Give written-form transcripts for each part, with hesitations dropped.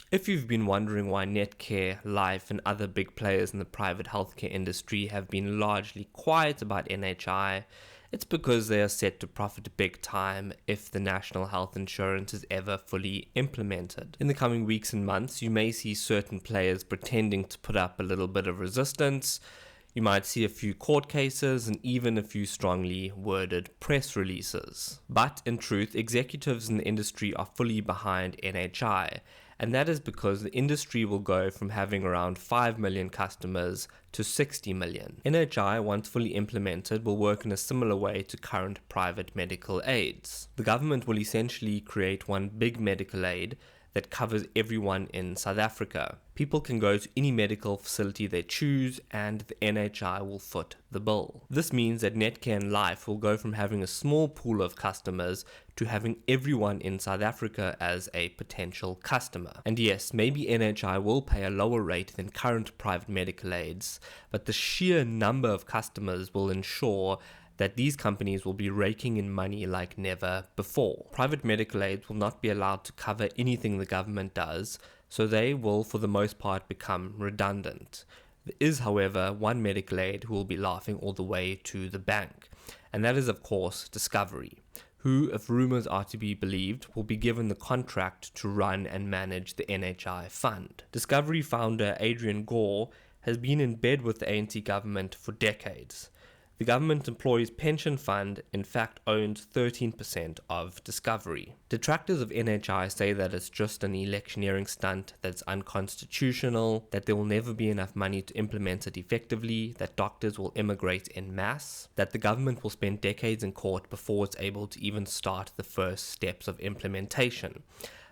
If you've been wondering why Netcare, Life, and other big players in the private healthcare industry have been largely quiet about NHI, it's because they are set to profit big time if the national health insurance is ever fully implemented. In the coming weeks and months, you may see certain players pretending to put up a little bit of resistance. You might see a few court cases and even a few strongly worded press releases. But in truth, executives in the industry are fully behind NHI, and that is because the industry will go from having around 5 million customers to 60 million. NHI, once fully implemented, will work in a similar way to current private medical aids. The government will essentially create one big medical aid that covers everyone in South Africa. People can go to any medical facility they choose and the NHI will foot the bill. This means that Netcare and Life will go from having a small pool of customers to having everyone in South Africa as a potential customer. And yes, maybe NHI will pay a lower rate than current private medical aids, but the sheer number of customers will ensure that these companies will be raking in money like never before. Private medical aids will not be allowed to cover anything the government does, so they will for the most part become redundant. There is, however, one medical aid who will be laughing all the way to the bank, and that is of course Discovery, who, if rumours are to be believed, will be given the contract to run and manage the NHI fund. Discovery founder Adrian Gore has been in bed with the ANC government for decades. The government employees pension fund in fact owns 13% of Discovery. Detractors of NHI say that it's just an electioneering stunt, that's unconstitutional, that there will never be enough money to implement it effectively, that doctors will immigrate en masse, that the government will spend decades in court before it's able to even start the first steps of implementation.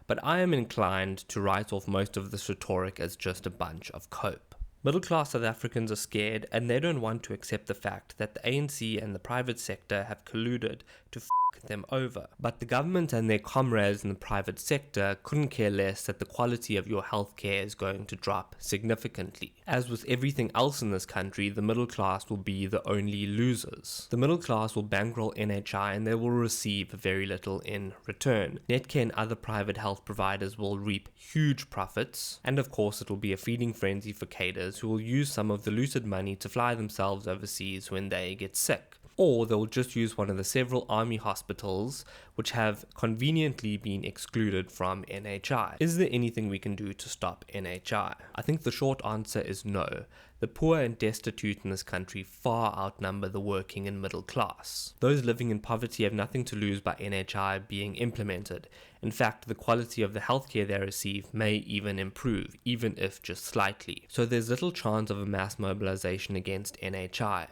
But I am inclined to write off most of this rhetoric as just a bunch of cope. Middle-class South Africans are scared and they don't want to accept the fact that the ANC and the private sector have colluded to them over. But the government and their comrades in the private sector couldn't care less that the quality of your healthcare is going to drop significantly. As with everything else in this country, the middle class will be the only losers. The middle class will bankroll NHI and they will receive very little in return. Netcare and other private health providers will reap huge profits, and of course it will be a feeding frenzy for cadres who will use some of the looted money to fly themselves overseas when they get sick. Or they'll just use one of the several army hospitals which have conveniently been excluded from NHI. Is there anything we can do to stop NHI? I think the short answer is no. The poor and destitute in this country far outnumber the working and middle class. Those living in poverty have nothing to lose by NHI being implemented. In fact, the quality of the healthcare they receive may even improve, even if just slightly. So there's little chance of a mass mobilization against NHI.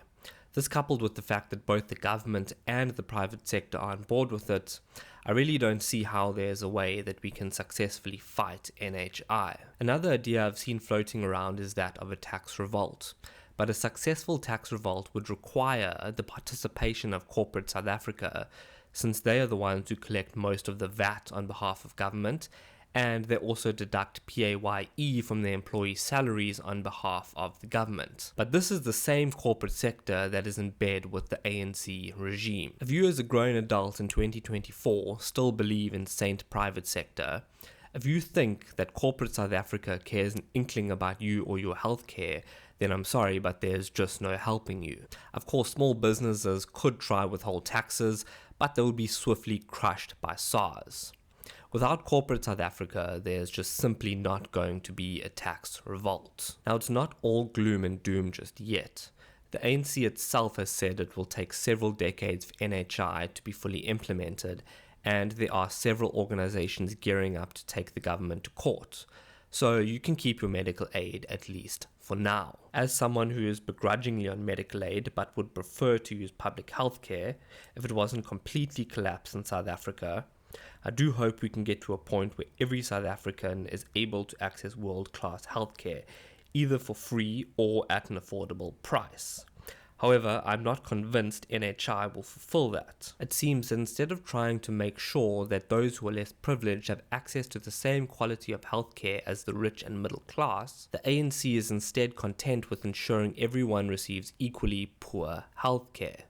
This, coupled with the fact that both the government and the private sector are on board with it, I really don't see how there's a way that we can successfully fight NHI. Another idea I've seen floating around is that of a tax revolt. But a successful tax revolt would require the participation of corporate South Africa, since they are the ones who collect most of the VAT on behalf of government, and they also deduct PAYE from their employees' salaries on behalf of the government. But this is the same corporate sector that is in bed with the ANC regime. If you as a grown adult in 2024 still believe in saint private sector, if you think that corporate South Africa cares an inkling about you or your healthcare, then I'm sorry, but there's just no helping you. Of course, small businesses could try withhold taxes, but they would be swiftly crushed by SARS. Without corporate South Africa, there's just simply not going to be a tax revolt. Now, it's not all gloom and doom just yet. The ANC itself has said it will take several decades for NHI to be fully implemented, and there are several organizations gearing up to take the government to court. So you can keep your medical aid at least for now. As someone who is begrudgingly on medical aid but would prefer to use public healthcare if it wasn't completely collapsed in South Africa, I do hope we can get to a point where every South African is able to access world-class healthcare, either for free or at an affordable price. However, I'm not convinced NHI will fulfill that. It seems that instead of trying to make sure that those who are less privileged have access to the same quality of healthcare as the rich and middle class, the ANC is instead content with ensuring everyone receives equally poor healthcare.